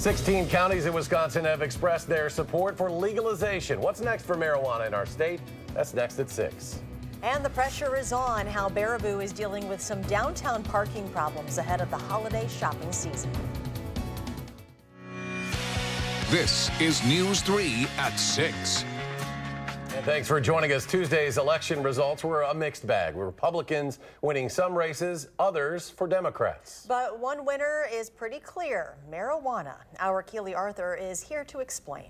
16 counties in Wisconsin have expressed their support for legalization. What's next for marijuana in our state? That's next at 6. And the pressure is on how Baraboo is dealing with some downtown parking problems ahead of the holiday shopping season. This is News 3 at 6. And thanks for joining us. Tuesday's election results were a mixed bag, with Republicans winning some races, others for Democrats. But one winner is pretty clear: marijuana. Our Keely Arthur is here to explain.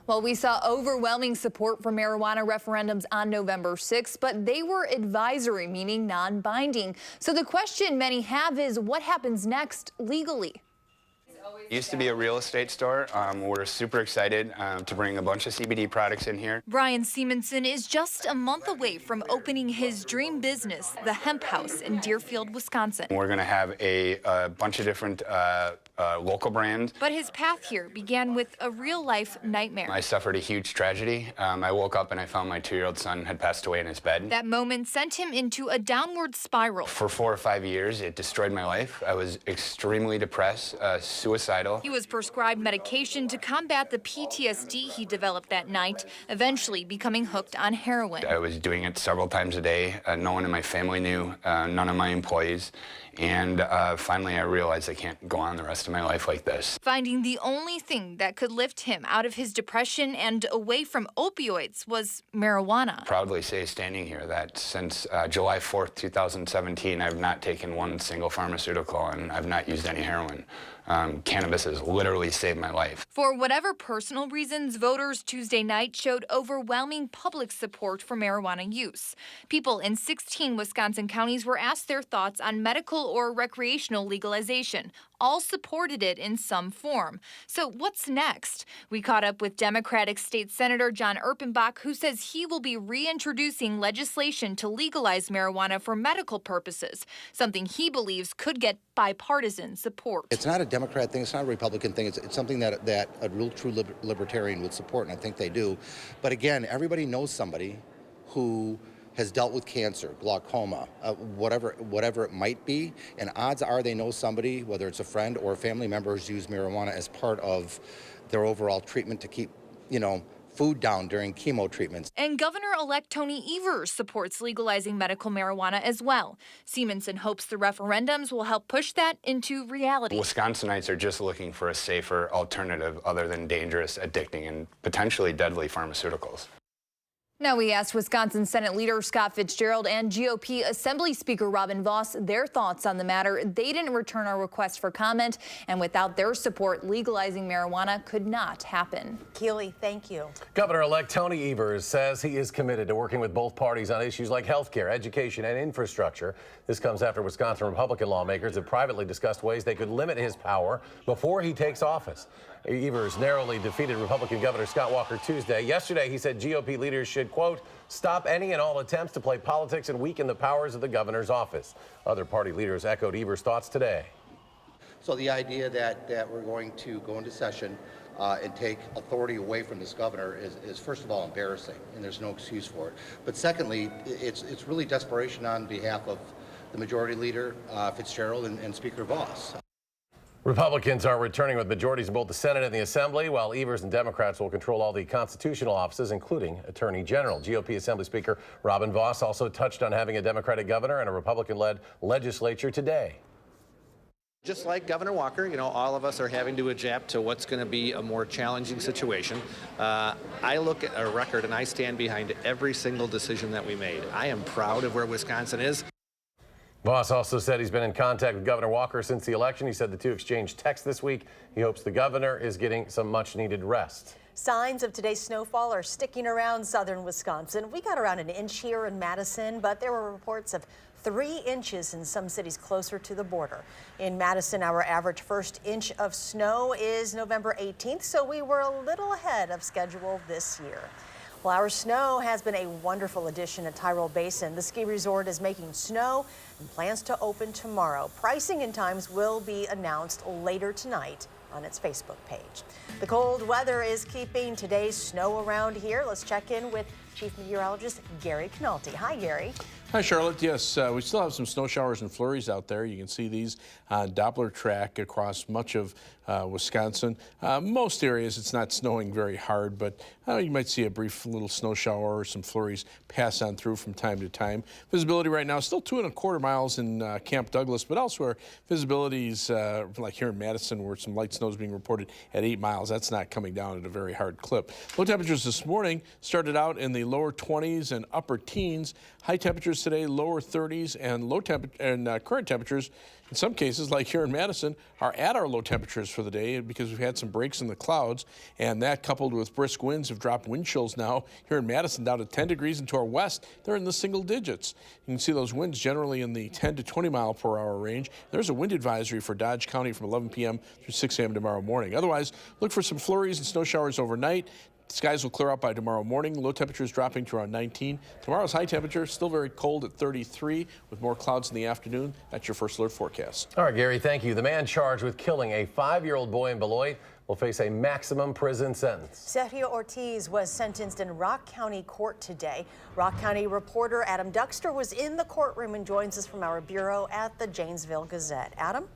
Well, we saw overwhelming support for marijuana referendums on November 6th, but they were advisory, meaning non-binding. So the question many have is, what happens next legally? It used to be a real estate store. We're super excited to bring a bunch of CBD products in here. Brian Simonson is just a month away from opening his dream business, the Hemp House in Deerfield, Wisconsin. We're going to have a bunch of different local brands. But his path here began with a real-life nightmare. I suffered a huge tragedy. I woke up and I found my 2-year-old son had passed away in his bed. That moment sent him into a downward spiral. For 4 or 5 years, it destroyed my life. I was extremely depressed, suicidal. He was prescribed medication to combat the PTSD he developed that night, eventually becoming hooked on heroin. I was doing it several times a day. No one in my family knew, none of my employees. And finally, I realized I can't go on the rest of my life like this. Finding the only thing that could lift him out of his depression and away from opioids was marijuana. Proudly say, standing here, that since July 4th, 2017, I've not taken one single pharmaceutical and I've not used any heroin. Cannabis has literally saved my life. For whatever personal reasons, voters Tuesday night showed overwhelming public support for marijuana use. People in 16 Wisconsin counties were asked their thoughts on medical or recreational legalization. All supported it in some form. So what's next? We caught up with Democratic State Senator John Erpenbach, who says he will be reintroducing legislation to legalize marijuana for medical purposes, something he believes could get bipartisan support. It's not a Democrat thing, it's not a Republican thing, it's something that a real true libertarian would support, and I think they do. But again, everybody knows somebody who has dealt with cancer, glaucoma, whatever it might be, and odds are they know somebody, whether it's a friend or a family member, who's used marijuana as part of their overall treatment to keep, food down during chemo treatments. And Governor-elect Tony Evers supports legalizing medical marijuana as well. Simonson hopes the referendums will help push that into reality. Wisconsinites are just looking for a safer alternative other than dangerous, addicting, and potentially deadly pharmaceuticals. Now we asked Wisconsin Senate Leader Scott Fitzgerald and GOP Assembly Speaker Robin Vos their thoughts on the matter. They didn't return our request for comment, and without their support, legalizing marijuana could not happen. Keely, thank you. Governor-elect Tony Evers says he is committed to working with both parties on issues like health care, education, and infrastructure. This comes after Wisconsin Republican lawmakers have privately discussed ways they could limit his power before he takes office. Evers narrowly defeated Republican Governor Scott Walker Tuesday. Yesterday, he said GOP leaders should, quote, stop any and all attempts to play politics and weaken the powers of the governor's office. Other party leaders echoed Evers' thoughts today. So the idea that we're going to go into session and take authority away from this governor is first of all embarrassing, and there's no excuse for it. But secondly, it's really desperation on behalf of the majority leader, Fitzgerald, and Speaker Vos. Republicans are returning with majorities in both the Senate and the Assembly, while Evers and Democrats will control all the constitutional offices, including Attorney General. GOP Assembly Speaker Robin Vos also touched on having a Democratic governor and a Republican-led legislature today. Just like Governor Walker, all of us are having to adapt to what's going to be a more challenging situation. I look at our record and I stand behind every single decision that we made. I am proud of where Wisconsin is. Vos also said he's been in contact with Governor Walker since the election. He said the two exchanged texts this week. He hopes the governor is getting some much-needed rest. Signs of today's snowfall are sticking around southern Wisconsin. We got around an inch here in Madison, but there were reports of 3 inches in some cities closer to the border. In Madison, our average first inch of snow is November 18th, so we were a little ahead of schedule this year. Well, our snow has been a wonderful addition at Tyrol Basin. The ski resort is making snow and plans to open tomorrow. Pricing and times will be announced later tonight on its Facebook page. The cold weather is keeping today's snow around here. Let's check in with Chief Meteorologist Gary Canalti. Hi, Gary. Hi, Charlotte. Yes, we still have some snow showers and flurries out there. You can see these on Doppler track across much of Wisconsin. Most areas it's not snowing very hard, but you might see a brief little snow shower or some flurries pass on through from time to time. Visibility right now is still 2¼ miles in Camp Douglas, but elsewhere visibility's like here in Madison where some light snow is being reported at 8 miles. That's not coming down at a very hard clip. Low temperatures this morning started out in the lower 20s and upper teens. High temperatures today, lower 30s, and current temperatures, in some cases, like here in Madison, are at our low temperatures for the day because we've had some breaks in the clouds, and that coupled with brisk winds have dropped wind chills now here in Madison down to 10 degrees, and to our west, they're in the single digits. You can see those winds generally in the 10 to 20 mile per hour range. There's a wind advisory for Dodge County from 11 p.m. through 6 a.m. tomorrow morning. Otherwise, look for some flurries and snow showers overnight. Skies will clear up by tomorrow morning. Low temperatures dropping to around 19. Tomorrow's high temperature still very cold at 33 with more clouds in the afternoon. That's your first alert forecast. All right, Gary, thank you. The man charged with killing a 5-year-old boy in Beloit will face a maximum prison sentence. Sergio Ortiz was sentenced in Rock County Court today. Rock County reporter Adam Duxter was in the courtroom and joins us from our bureau at the Janesville Gazette. Adam?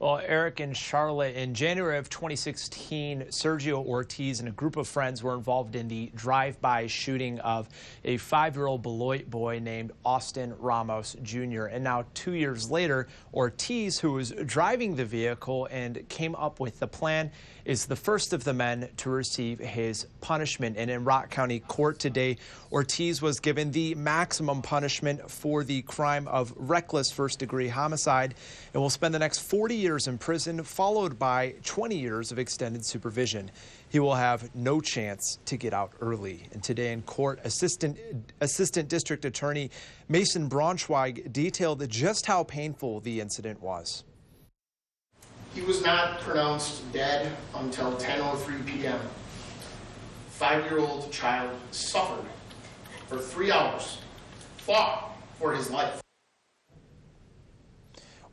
Well, Eric and Charlotte, in January of 2016, Sergio Ortiz and a group of friends were involved in the drive-by shooting of a 5-year-old Beloit boy named Austin Ramos Jr. And now 2 years later, Ortiz, who was driving the vehicle and came up with the plan, is the first of the men to receive his punishment. And in Rock County Court today, Ortiz was given the maximum punishment for the crime of reckless first-degree homicide and will spend the next 40 years in prison, followed by 20 years of extended supervision. He will have no chance to get out early. And today in court, Assistant District Attorney Mason Braunschweig detailed just how painful the incident was. He was not pronounced dead until 10:03 p.m. 5-year-old child suffered for 3 hours, fought for his life.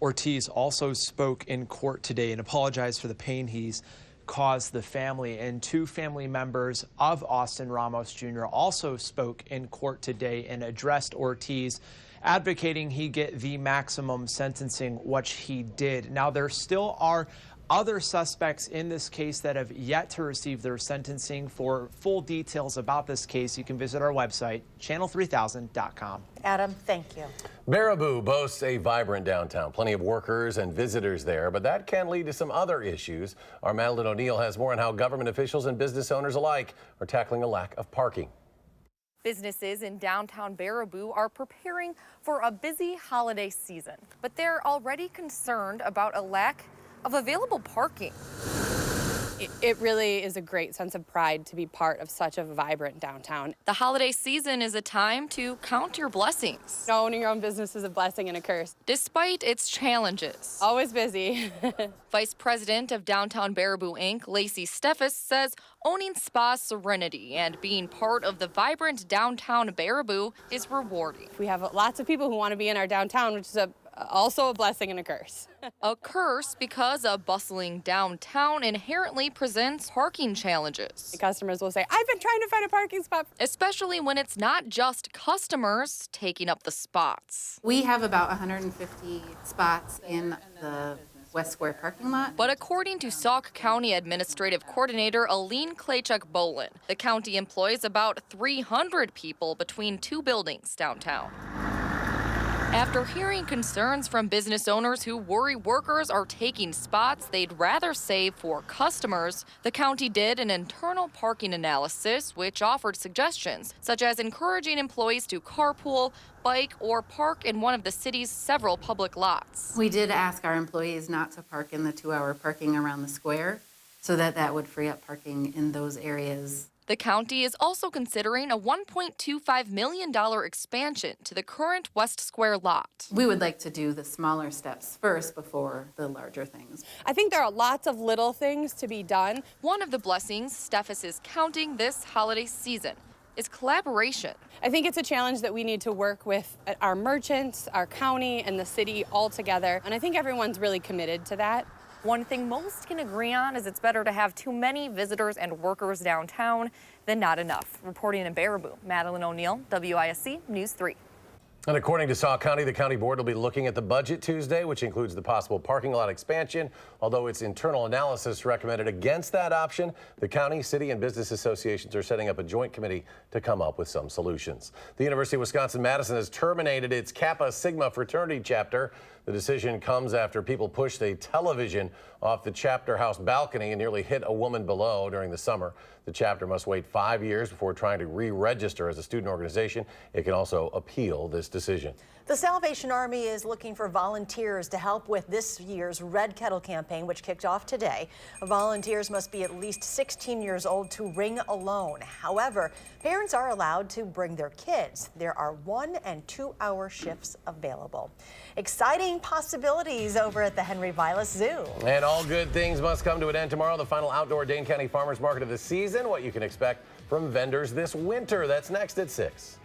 Ortiz also spoke in court today and apologized for the pain he's caused the family. And 2 family members of Austin Ramos Jr. also spoke in court today and addressed Ortiz, advocating he get the maximum sentencing, which he did. Now, there still are other suspects in this case that have yet to receive their sentencing. For full details about this case, you can visit our website, channel3000.com. Adam, thank you. Baraboo boasts a vibrant downtown. Plenty of workers and visitors there, but that can lead to some other issues. Our Madeline O'Neill has more on how government officials and business owners alike are tackling a lack of parking. Businesses in downtown Baraboo are preparing for a busy holiday season, but they're already concerned about a lack of available parking. It really is a great sense of pride to be part of such a vibrant downtown. The holiday season is a time to count your blessings. Owning your own business is a blessing and a curse. Despite its challenges. Always busy. Vice President of Downtown Baraboo, Inc., Lacey Steffes, says owning Spa Serenity and being part of the vibrant downtown Baraboo is rewarding. We have lots of people who want to be in our downtown, which is also a blessing and a curse. A curse because a bustling downtown inherently presents parking challenges. The customers will say, I've been trying to find a parking spot. Especially when it's not just customers taking up the spots. We have about 150 spots in the West Square parking lot. But according to Sauk County Administrative Coordinator Aline Klachuk-Bolin, the county employs about 300 people between 2 buildings downtown. After hearing concerns from business owners who worry workers are taking spots they'd rather save for customers, the county did an internal parking analysis which offered suggestions, such as encouraging employees to carpool, bike, or park in one of the city's several public lots. We did ask our employees not to park in the 2-hour parking around the square so that would free up parking in those areas. The county is also considering a $1.25 million expansion to the current West Square lot. We would like to do the smaller steps first before the larger things. I think there are lots of little things to be done. One of the blessings Steffes is counting this holiday season is collaboration. I think it's a challenge that we need to work with our merchants, our county, and the city all together. And I think everyone's really committed to that. One thing most can agree on is it's better to have too many visitors and workers downtown than not enough. Reporting in Baraboo, Madeline O'Neill, WISC News 3. And according to Sauk County, the county board will be looking at the budget Tuesday, which includes the possible parking lot expansion. Although its internal analysis recommended against that option, the county, city, and business associations are setting up a joint committee to come up with some solutions. The University of Wisconsin-Madison has terminated its Kappa Sigma fraternity chapter. The decision comes after people pushed a television off the chapter house balcony and nearly hit a woman below during the summer. The chapter must wait 5 years before trying to re-register as a student organization. It can also appeal this decision. The Salvation Army is looking for volunteers to help with this year's Red Kettle campaign, which kicked off today. Volunteers must be at least 16 years old to ring alone. However, parents are allowed to bring their kids. There are 1- and 2-hour shifts available. Exciting possibilities over at the Henry Vilas Zoo. And all good things must come to an end tomorrow. The final outdoor Dane County Farmers Market of the season. What you can expect from vendors this winter. That's next at 6.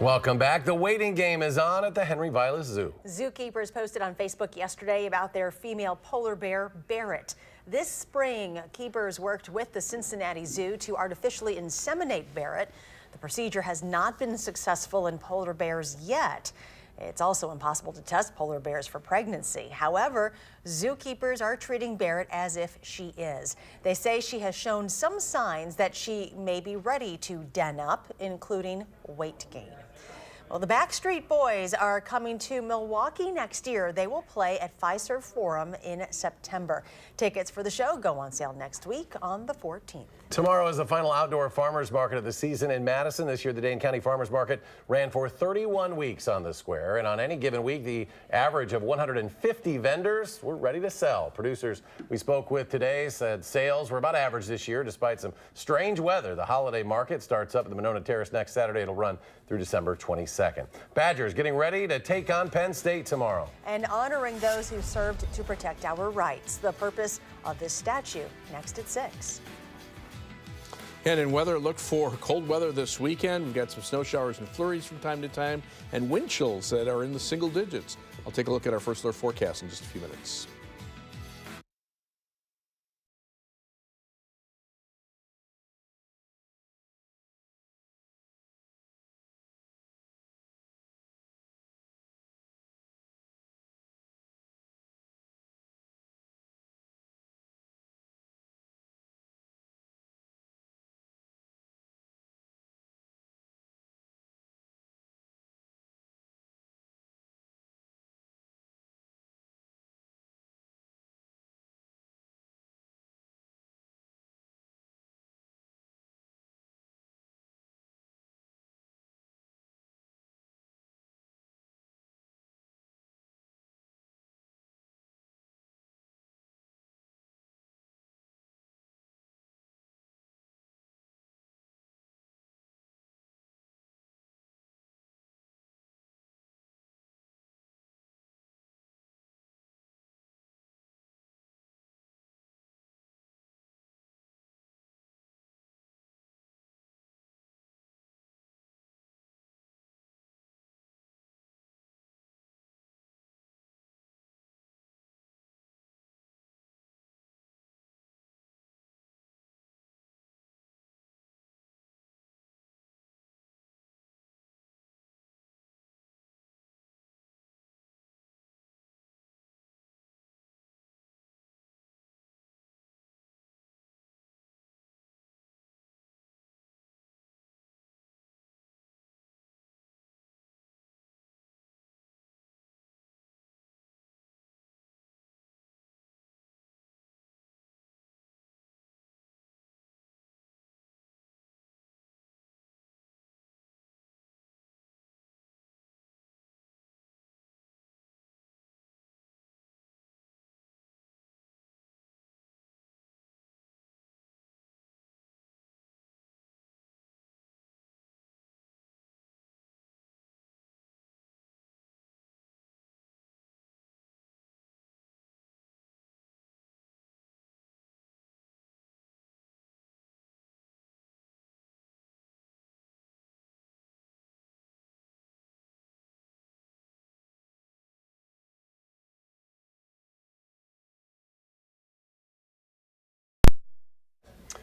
Welcome back. The waiting game is on at the Henry Vilas Zoo. Zookeepers posted on Facebook yesterday about their female polar bear, Barrett. This spring, keepers worked with the Cincinnati Zoo to artificially inseminate Barrett. The procedure has not been successful in polar bears yet. It's also impossible to test polar bears for pregnancy. However, zookeepers are treating Barrett as if she is. They say she has shown some signs that she may be ready to den up, including weight gain. Well, the Backstreet Boys are coming to Milwaukee next year. They will play at Fiserv Forum in September. Tickets for the show go on sale next week on the 14th. Tomorrow is the final outdoor farmers market of the season in Madison. This year, the Dane County Farmers Market ran for 31 weeks on the square. And on any given week, the average of 150 vendors were ready to sell. Producers we spoke with today said sales were about average this year, despite some strange weather. The holiday market starts up at the Monona Terrace next Saturday. It'll run through December 22nd. Badgers getting ready to take on Penn State tomorrow. And honoring those who served to protect our rights. The purpose of this statue, next at 6. And in weather, look for cold weather this weekend. We've got some snow showers and flurries from time to time and wind chills that are in the single digits. I'll take a look at our first alert forecast in just a few minutes.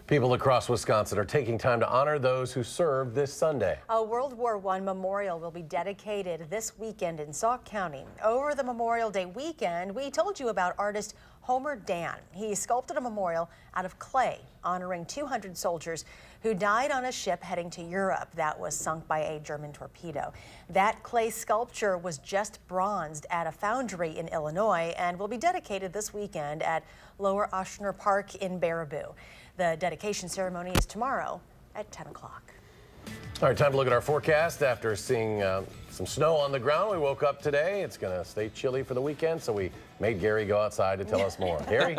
People across Wisconsin are taking time to honor those who served this Sunday. A World War I memorial will be dedicated this weekend in Sauk County. Over the Memorial Day weekend, we told you about artist Homer Dan. He sculpted a memorial out of clay, honoring 200 soldiers who died on a ship heading to Europe that was sunk by a German torpedo. That clay sculpture was just bronzed at a foundry in Illinois and will be dedicated this weekend at Lower Oshner Park in Baraboo. The dedication ceremony is tomorrow at 10 o'clock. All right, time to look at our forecast. After seeing some snow on the ground, we woke up today. It's going to stay chilly for the weekend, so we made Gary go outside to tell us more. Gary?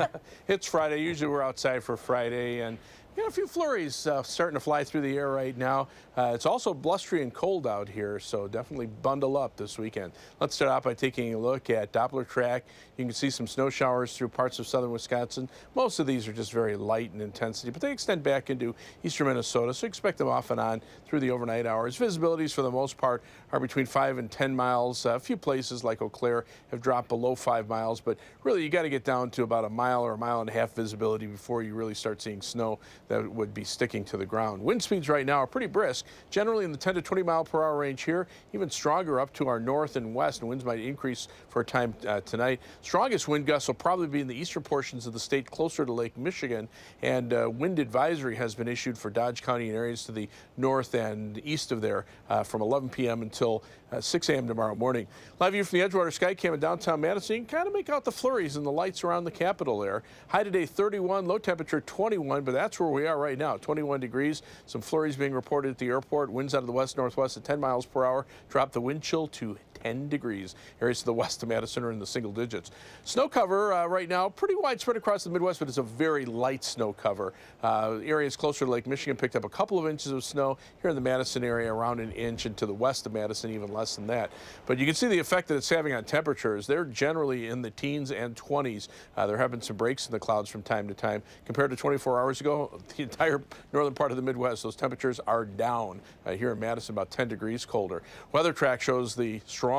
It's Friday. Usually we're outside for Friday, and you know, a few flurries starting to fly through the air right now. It's also blustery and cold out here, so definitely bundle up this weekend. Let's start out by taking a look at Doppler track. You can see some snow showers through parts of southern Wisconsin. Most of these are just very light in intensity, but they extend back into eastern Minnesota, so expect them off and on through the overnight hours. Visibilities for the most part are between 5 and 10 miles. A few places like Eau Claire have dropped below 5 miles, but really you got to get down to about a mile or a mile and a half visibility before you really start seeing snow that would be sticking to the ground. Wind speeds right now are pretty brisk, generally in the 10 to 20 mile per hour range here, even stronger up to our north and west, and winds might increase for a time tonight. Strongest wind gusts will probably be in the eastern portions of the state closer to Lake Michigan, and wind advisory has been issued for Dodge County and areas to the north and east of there from 11 p.m. until 6 a.m. tomorrow morning. Live view from the Edgewater Sky Cam in downtown Madison. You can kind of make out the flurries and the lights around the Capitol there. High today 31, low temperature 21, but that's where we we are right now, 21 degrees. Some flurries being reported at the airport. Winds out of the west-northwest at 10 miles per hour. Drop the wind chill to 10 degrees. Areas to the west of Madison are in the single digits. Snow cover right now, pretty widespread across the Midwest, but it's a very light snow cover. Areas closer to Lake Michigan picked up a couple of inches of snow. Here in the Madison area, around an inch, and to the west of Madison, even less than that. But you can see the effect that it's having on temperatures. They're generally in the teens and 20s. There have been some breaks in the clouds from time to time. Compared to 24 hours ago, the entire northern part of the Midwest, those temperatures are down. Here in Madison, about 10 degrees colder. Weather track shows the strong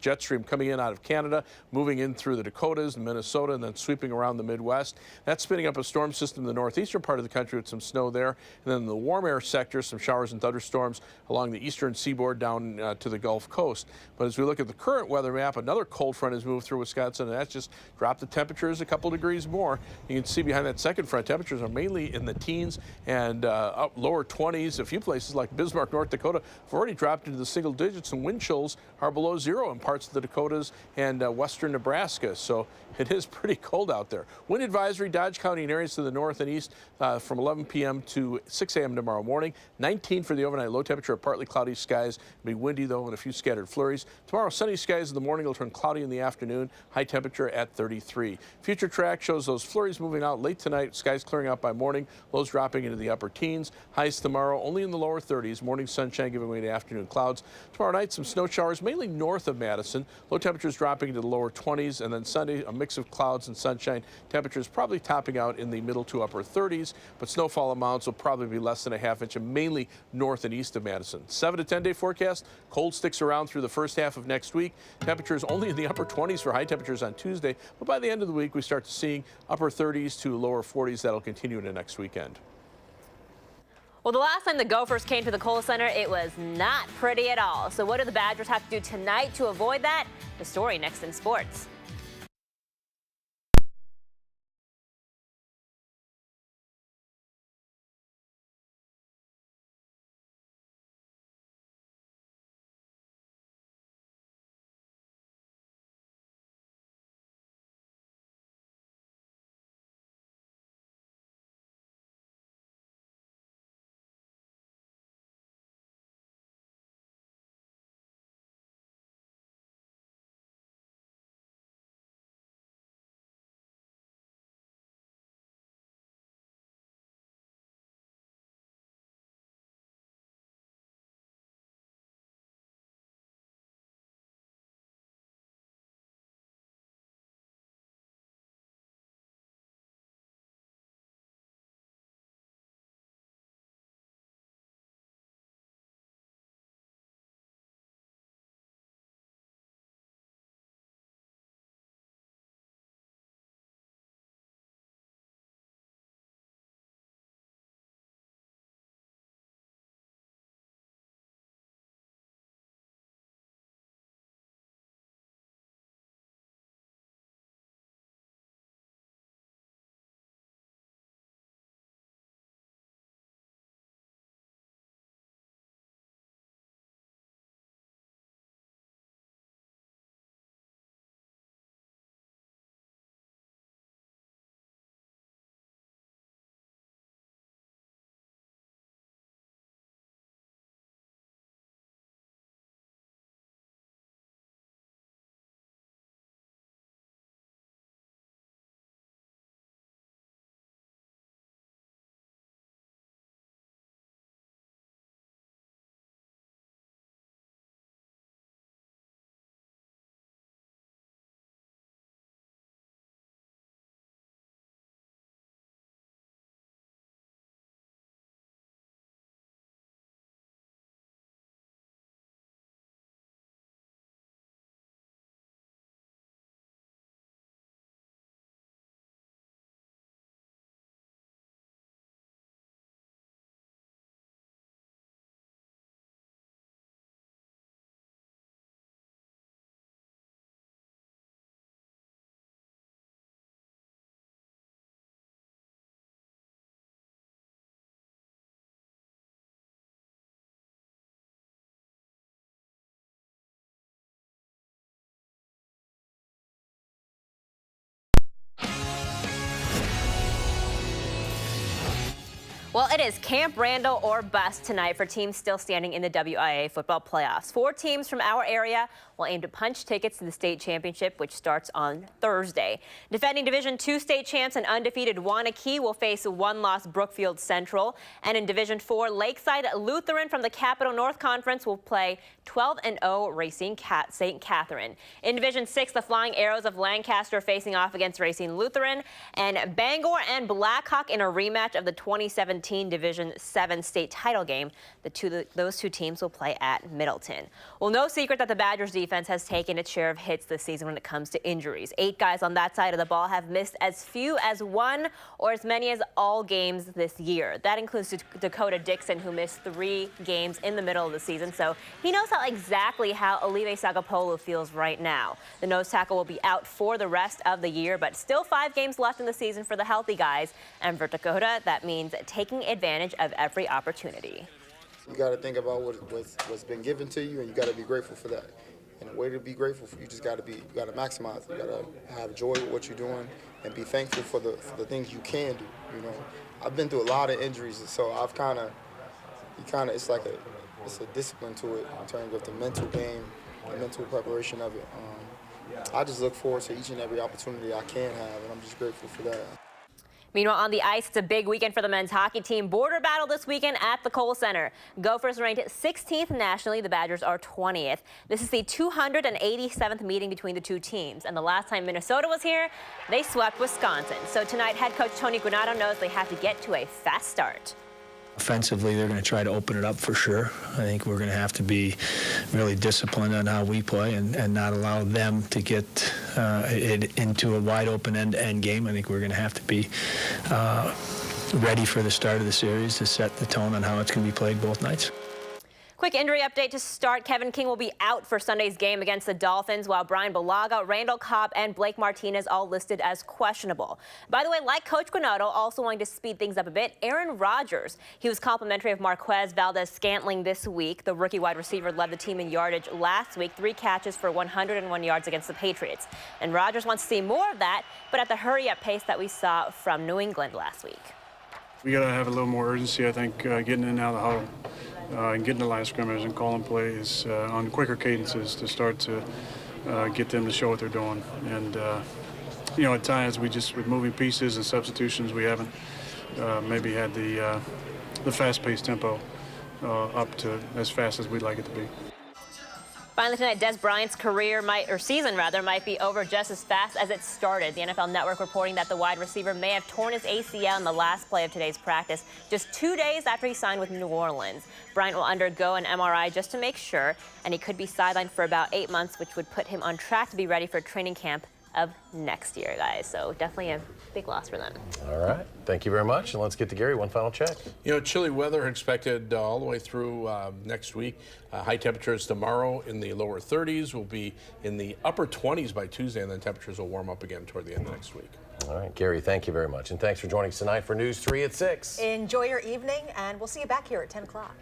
jet stream coming in out of Canada, moving in through the Dakotas and Minnesota, and then sweeping around the Midwest. That's spinning up a storm system in the northeastern part of the country with some snow there. And then in the warm air sector, some showers and thunderstorms along the eastern seaboard down to the Gulf Coast. But as we look at the current weather map, another cold front has moved through Wisconsin, and that's just dropped the temperatures a couple degrees more. You can see behind that second front, temperatures are mainly in the teens and up lower 20s. A few places like Bismarck, North Dakota, have already dropped into the single digits, and wind chills are below zero in parts of the Dakotas and western Nebraska. So it is pretty cold out there. Wind advisory, Dodge County and areas to the north and east from 11 p.m. to 6 a.m. tomorrow morning. 19 for the overnight low temperature, partly cloudy skies. It'll be windy though, and a few scattered flurries. Tomorrow, sunny skies in the morning. Will turn cloudy in the afternoon. High temperature at 33. Future track shows those flurries moving out late tonight. Skies clearing out by morning. Lows dropping into the upper teens. Highs tomorrow only in the lower 30s. Morning sunshine giving way to afternoon clouds. Tomorrow night, some snow showers mainly north of Madison. Low temperatures dropping into the lower 20s, and then Sunday, a mix of clouds and sunshine. Temperatures probably topping out in the middle to upper 30s, but snowfall amounts will probably be less than a half inch, and mainly north and east of Madison. 7 to 10 day forecast. Cold sticks around through the first half of next week. Temperatures only in the upper 20s for high temperatures on Tuesday, but by the end of the week, we start to seeing upper 30s to lower 40s. That'll continue into next weekend. Well, the last time the Gophers came to the Kohl Center, it was not pretty at all. So what do the Badgers have to do tonight to avoid that? The story next in sports. Well, it is Camp Randall or bust tonight for teams still standing in the WIA football playoffs. 4 teams from our area will aim to punch tickets to the state championship, which starts on Thursday. Defending Division II state champs and undefeated Waunakee will face 1-loss Brookfield Central. And in Division IV, Lakeside Lutheran from the Capital North Conference will play 12-0 Racing St. Catherine. In Division VI, the Flying Arrows of Lancaster facing off against Racing Lutheran. And Bangor and Blackhawk in a rematch of the 2017 Division VII state title game. Those two teams will play at Middleton. Well, no secret that the Badgers defense has taken its share of hits this season when it comes to injuries. 8 guys on that side of the ball have missed as few as 1 or as many as all games this year. That includes Dakota Dixon, who missed 3 games in the middle of the season, so he knows exactly how Olive Sagapolu feels right now. The nose tackle will be out for the rest of the year, but still 5 games left in the season for the healthy guys. And for Dakota, that means taking advantage of every opportunity. You got to think about what's been given to you, and you got to be grateful for that. And the way to be grateful for, you got to maximize. You got to have joy with what you're doing and be thankful for the things you can do. You know, I've been through a lot of injuries, so I've it's a discipline to it in terms of the mental game, the mental preparation of it. I just look forward to each and every opportunity I can have, and I'm just grateful for that. Meanwhile, on the ice, it's a big weekend for the men's hockey team. Border battle this weekend at the Kohl Center. Gophers ranked 16th nationally. The Badgers are 20th. This is the 287th meeting between the two teams. And the last time Minnesota was here, they swept Wisconsin. So tonight, head coach Tony Granato knows they have to get to a fast start. Offensively, they're going to try to open it up for sure. I think we're going to have to be really disciplined on how we play and not allow them to get it into a wide open end game. I think we're going to have to be ready for the start of the series to set the tone on how it's going to be played both nights. Quick injury update to start. Kevin King will be out for Sunday's game against the Dolphins, while Brian Balaga, Randall Cobb, and Blake Martinez all listed as questionable. By the way, like Coach Granato, also wanting to speed things up a bit, Aaron Rodgers. He was complimentary of Marquez Valdez-Scantling this week. The rookie wide receiver led the team in yardage last week, 3 catches for 101 yards against the Patriots. And Rodgers wants to see more of that, but at the hurry-up pace that we saw from New England last week. We got to have a little more urgency, I think, getting in and out of the huddle. And getting the line of scrimmage and calling plays on quicker cadences to start to get them to show what they're doing. And, at times with moving pieces and substitutions, we haven't maybe had the fast-paced tempo up to as fast as we'd like it to be. Finally tonight, Des Bryant's season might be over just as fast as it started. The NFL Network reporting that the wide receiver may have torn his ACL in the last play of today's practice, just 2 days after he signed with New Orleans. Bryant will undergo an MRI just to make sure, and he could be sidelined for about 8 months, which would put him on track to be ready for training camp of next year, guys. So definitely a big loss for them. All right. Thank you very much. And let's get to Gary. One final check. Chilly weather expected all the way through next week. High temperatures tomorrow in the lower 30s. Will be in the upper 20s by Tuesday, and then temperatures will warm up again toward the end of next week. All right, Gary, thank you very much. And thanks for joining us tonight for News 3 at 6. Enjoy your evening, and we'll see you back here at 10 o'clock.